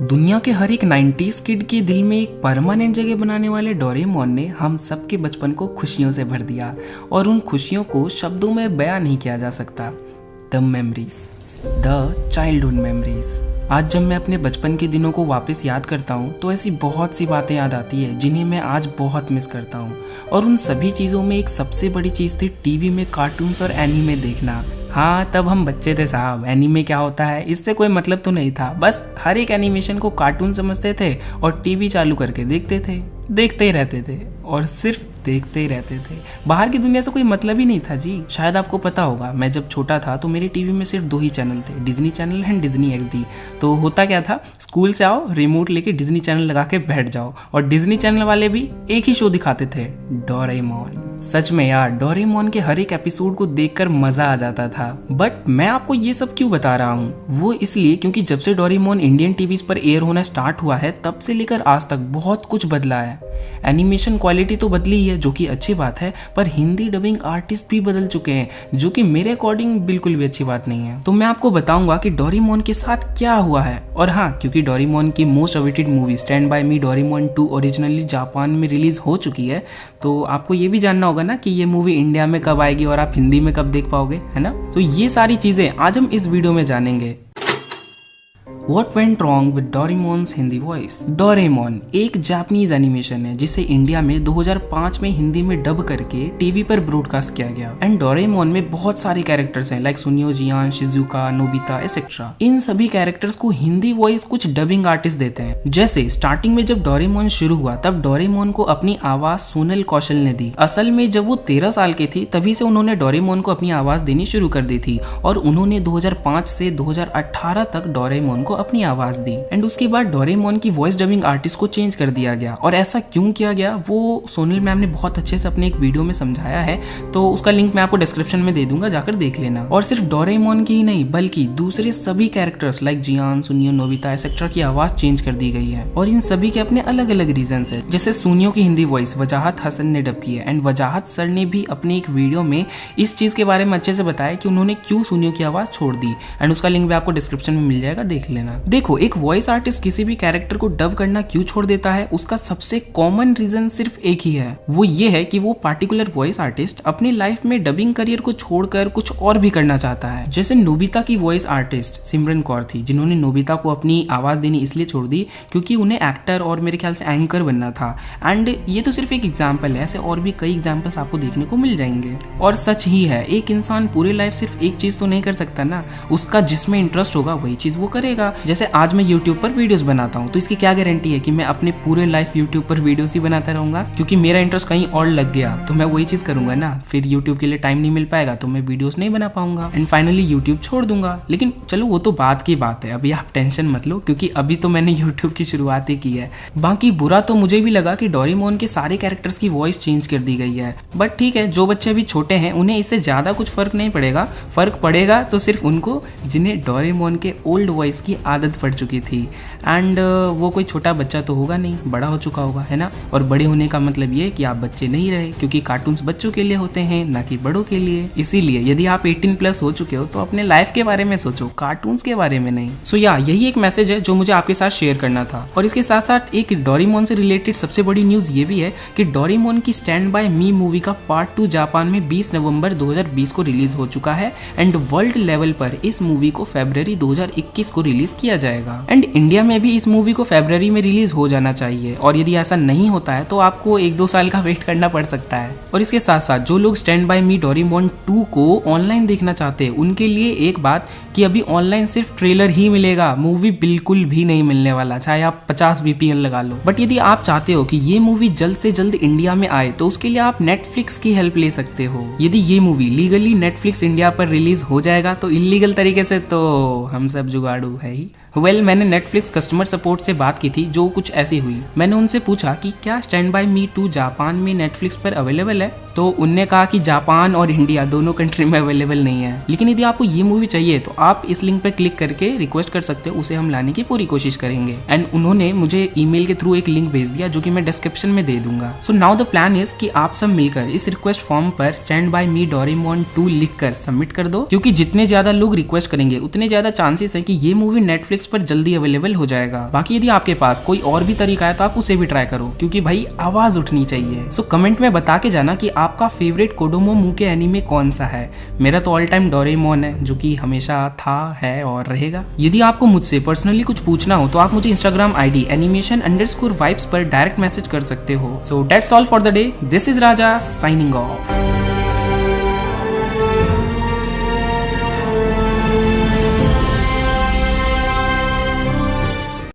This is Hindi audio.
दुनिया के हर एक 90s किड के दिल में एक परमानेंट जगह बनाने वाले डोरेमोन ने हम सबके बचपन को खुशियों से भर दिया और उन खुशियों को शब्दों में बयां नहीं किया जा सकता। The memories, the childhood memories. आज जब मैं अपने बचपन के दिनों को वापस याद करता हूँ तो ऐसी बहुत सी बातें याद आती है जिन्हें मैं आज बहुत मिस करता हूँ। और उन सभी चीज़ों में एक सबसे बड़ी चीज़ थी टीवी में कार्टून्स और एनीमे देखना। हाँ, तब हम बच्चे थे साहब, एनीमे क्या होता है इससे कोई मतलब तो नहीं था। बस हर एक एनिमेशन को कार्टून समझते थे और टीवी चालू करके देखते ही रहते थे और सिर्फ देखते ही रहते थे। बाहर की दुनिया से कोई मतलब ही नहीं था जी। शायद आपको पता होगा, मैं जब छोटा था तो मेरे टीवी में सिर्फ 2 ही चैनल थे, Disney channel and Disney XD. तो होता क्या था, स्कूल से आओ, रिमोट लेके डिज्नी चैनल लगा के बैठ जाओ और डिज्नी चैनल वाले भी एक ही शो दिखाते थे, डोरेमोन। सच में यार, डोरेमोन के हर एक एपिसोड को देखकर मजा आ जाता था। बट मैं आपको ये सब क्यों बता रहा हूँ, वो इसलिए क्योंकि जब से डोरेमोन इंडियन टीवी पर एयर होना स्टार्ट हुआ है तब से लेकर आज तक बहुत कुछ बदला है। एनिमेशन क्वालिटी तो बदली ही है, जो कि अच्छी बात है, पर हिंदी डबिंग आर्टिस्ट भी बदल चुके हैं, जो कि मेरे अकॉर्डिंग बिल्कुल भी अच्छी बात नहीं है। तो मैं आपको बताऊंगा कि डोरेमोन के साथ क्या हुआ है। और हाँ, क्योंकि डोरेमोन की most awaited movie stand by me Doraemon 2 originally Japan में रिलीज हो चुकी है, तो आपको ये भी जानना होगा ना कि ये मूवी इंडिया में कब आएगी और आप हिंदी में कब देख पाओगे, है ना। तो ये सारी चीजें आज हम इस वीडियो में जानेंगे। What went wrong with Doraemon's Hindi voice? Doraemon एक जापानीज एनिमेशन है जिसे इंडिया में 2005 में हिंदी में डब करके टीवी पर ब्रॉडकास्ट किया गया। एंड डोरेमोन में बहुत सारे कैरेक्टर्स हैं, लाइक सुनियो, जियान, शिजुका, नोबिता एसेट्रा। इन सभी कैरेक्टर्स को हिंदी वॉइस कुछ डबिंग आर्टिस्ट देते हैं। जैसे स्टार्टिंग में जब डोरेमोन शुरू हुआ तब डोरेमोन को अपनी आवाज सोनल कौशल ने दी। असल में जब वो 13 साल की थी तभी से उन्होंने डोरेमोन को अपनी आवाज देनी शुरू कर दी थी और उन्होंने 2005 से 2018 तक डोरेमोन अपनी आवाज दी। एंड उसके बाद डोरेमोन की वॉइस डबिंग आर्टिस्ट को चेंज कर दिया गया। और ऐसा क्यों किया गया वो सोनल मैम ने बहुत अच्छे से अपने एक वीडियो में समझाया है, तो उसका लिंक मैं आपको डिस्क्रिप्शन में दे दूंगा, जाकर देख लेना। और सिर्फ डोरेमोन की ही नहीं बल्कि दूसरे सभी कैरेक्टर्स लाइक जियान, सुनियो, नोबिता एसेट्रा की आवाज चेंज कर दी गई है और इन सभी के अपने अलग अलग रीजन है। जैसे सुनियो की हिंदी वॉइस वजाहत हसन ने डब की है एंड वजाहत सर ने भी अपने एक वीडियो में इस चीज के बारे में अच्छे से बताया कि उन्होंने क्यों सुनियो की आवाज छोड़ दी। एंड उसका लिंक भी आपको डिस्क्रिप्शन में मिल जाएगा, देख लेना। देखो, एक वॉइस आर्टिस्ट किसी भी कैरेक्टर को डब करना क्यों छोड़ देता है, उसका सबसे कॉमन रीजन सिर्फ एक ही है। वो ये है कि वो पार्टिकुलर वॉइस आर्टिस्ट अपनी लाइफ में डबिंग करियर को छोड़कर कुछ और भी करना चाहता है। जैसे नोबिता की वॉइस आर्टिस्ट सिमरन कौर थी, जिन्होंने नोबिता को अपनी आवाज देनी इसलिए छोड़ दी क्योंकि उन्हें एक्टर और मेरे ख्याल से एंकर बनना था। एंड ये तो सिर्फ एक एग्जाम्पल है, ऐसे और भी कई एग्जाम्पल्स आपको देखने को मिल जाएंगे। और सच ही है, एक इंसान पूरी लाइफ सिर्फ एक चीज तो नहीं कर सकता ना, उसका जिसमें इंटरेस्ट होगा वही चीज वो करेगा। जैसे आज मैं YouTube पर वीडियोस बनाता हूँ तो इसकी क्या गारंटी है कि मैं अपने पूरे लाइफ YouTube पर वीडियोस ही बनाता रहूंगा, क्योंकि मेरा इंटरेस्ट कहीं और लग गया तो मैं वही चीज करूंगा ना। फिर YouTube के लिए टाइम नहीं मिल पाएगा तो मैं वीडियोस नहीं बना पाऊंगा एंड फाइनली YouTube छोड़ दूंगा। लेकिन चलो वो तो बात की बात है, अभी आप टेंशन मत लो क्योंकि अभी तो मैंने YouTube की शुरुआत ही की है। बाकी बुरा तो मुझे भी लगा कि डोरेमोन के सारे कैरेक्टर्स की वॉइस चेंज कर दी गई है, बट ठीक है, जो बच्चे अभी छोटे हैं उन्हें इससे ज्यादा कुछ फर्क नहीं पड़ेगा। फर्क पड़ेगा तो सिर्फ उनको जिन्हें डोरेमोन के ओल्ड वॉइस की आदत पड़ चुकी थी। एंड वो कोई छोटा बच्चा तो होगा नहीं, बड़ा हो चुका होगा, है ना। और बड़े होने का मतलब ये है कि आप बच्चे नहीं रहे, क्योंकि कार्टून्स बच्चों के लिए होते हैं ना कि बड़ों के लिए। इसीलिए यदि आप 18+ हो चुके हो तो अपने लाइफ के बारे में सोचो, कार्टून्स के बारे में नहीं। सो यही एक मैसेज है जो मुझे आपके साथ शेयर करना था। और इसके साथ साथ एक डोरेमोन से रिलेटेड सबसे बड़ी न्यूज ये भी है कि डोरेमोन की स्टैंड बाय मी मूवी का पार्ट 2 जापान में 20 नवंबर 2020 को रिलीज हो चुका है एंड वर्ल्ड लेवल पर इस मूवी को फरवरी 2021 को रिलीज किया जाएगा। एंड इंडिया में भी इस मूवी को फरवरी में रिलीज हो जाना चाहिए, और यदि ऐसा नहीं होता है तो आपको 1-2 साल का वेट करना पड़ सकता है। और इसके साथ साथ जो लोग स्टैंड बाय मी डोरेमोन 2 को ऑनलाइन देखना चाहते हैं उनके लिए एक बात कि अभी ऑनलाइन सिर्फ ट्रेलर ही मिलेगा, मूवी बिल्कुल भी नहीं मिलने वाला, चाहे आप 50 VPN लगा लो। बट यदि आप चाहते हो कि ये मूवी जल्द से जल्द इंडिया में आए तो उसके लिए आप नेटफ्लिक्स की हेल्प ले सकते हो। यदि ये मूवी लीगली नेटफ्लिक्स इंडिया पर रिलीज हो जाएगा तो इलीगल तरीके से तो हम सब जुगाड़ू है ही। मैंने नेटफ्लिक्स कस्टमर सपोर्ट से बात की थी, जो कुछ ऐसी हुई। मैंने उनसे पूछा कि क्या स्टैंड बाय मी 2 जापान में नेटफ्लिक्स पर अवेलेबल है, तो उनने कहा कि जापान और इंडिया दोनों कंट्री में अवेलेबल नहीं है। लेकिन यदि आपको ये मूवी चाहिए तो आप इस लिंक पर क्लिक करके रिक्वेस्ट कर सकते हो, उसे हम लाने की पूरी कोशिश करेंगे। एंड उन्होंने मुझे ईमेल के थ्रू एक लिंक भेज दिया जो कि मैं डिस्क्रिप्शन में दे दूंगा। So now the plan is कि आप सब मिलकर इस रिक्वेस्ट फॉर्म पर स्टैंड बाय मी डोरेमोन 2 लिख कर सबमिट कर दो, क्योंकि जितने ज्यादा लोग रिक्वेस्ट करेंगे उतने ज्यादा चांसेस है कि ये मूवी नेटफ्लिक्स नेटफ्लिक्स पर जल्दी अवेलेबल हो जाएगा। बाकी यदि आपके पास कोई और भी तरीका है तो आप उसे भी ट्राई करो, क्योंकि भाई आवाज उठनी चाहिए। सो कमेंट में बता के जाना कि आपका फेवरेट कोडोमो मुके एनीमे कौन सा है। मेरा तो ऑल टाइम डोरेमोन है, जो कि हमेशा था, है और रहेगा। यदि आपको मुझसे पर्सनली कुछ पूछना हो तो आप मुझे इंस्टाग्राम आईडी animation_vibes पर डायरेक्ट मैसेज कर सकते हो। So that's all for the day. This is Raja signing off.